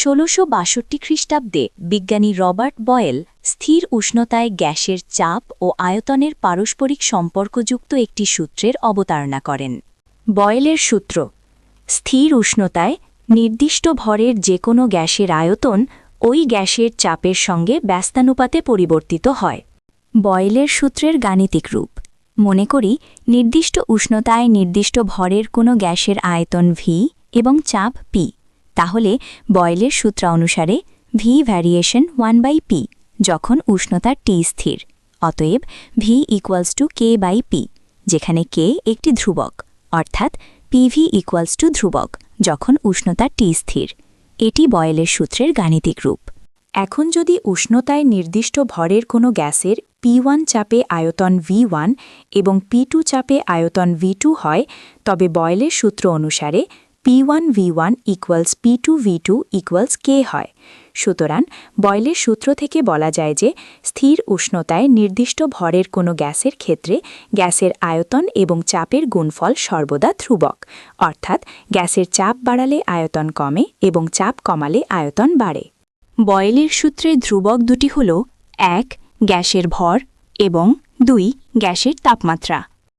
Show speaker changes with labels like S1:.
S1: 1662 খ্রিস্টাব্দে বিজ্ঞানী Robert boil স্থির উষ্ণতায় গ্যাসের চাপ ও আয়তনের পারস্পরিক সম্পর্কযুক্ত একটি সূত্রের অবতারণা করেন। বয়েলের সূত্র: স্থির উষ্ণতায় নির্দিষ্ট ভরের যে কোনো গ্যাসের আয়তন ওই গ্যাসের চাপের সঙ্গে ব্যস্তানুপাতে পরিবর্তিত হয়। বয়েলের সূত্রের গাণিতিক রূপ: মনে করি নির্দিষ্ট উষ্ণতায় নির্দিষ্ট ভরের কোনো গ্যাসের আয়তন V এবং চাপ P। তাহলে বয়েলের সূত্র অনুসারে V ভ্যারিয়েশন 1/p যখন উষ্ণতা T স্থির। অতএব V = K/p, যেখানে K একটি ধ্রুবক, অর্থাৎ PV = ধ্রুবক যখন উষ্ণতা T স্থির। এটি বয়েলের সূত্রের গাণিতিক রূপ। এখন যদি উষ্ণতায় নির্দিষ্ট ভরের কোনো গ্যাসের P1 চাপে আয়তন V1 এবং P2 চাপে আয়তন V2 হয়, তবে বয়েলের সূত্র অনুসারে P1V1 = P2V2 = K হয়। সুতরাং বয়েলের সূত্র থেকে বলা যায় যে স্থির উষ্ণতায় নির্দিষ্ট ভরের কোনো গ্যাসের ক্ষেত্রে গ্যাসের আয়তন এবং চাপের গুণফল সর্বদা ধ্রুবক, অর্থাৎ গ্যাসের চাপ বাড়ালে আয়তন কমে এবং চাপ কমালে আয়তন বাড়ে। বয়েলের সূত্রের ধ্রুবক দুটি হল 1 গ্যাসের ভর এবং 2 গ্যাসের তাপমাত্রা।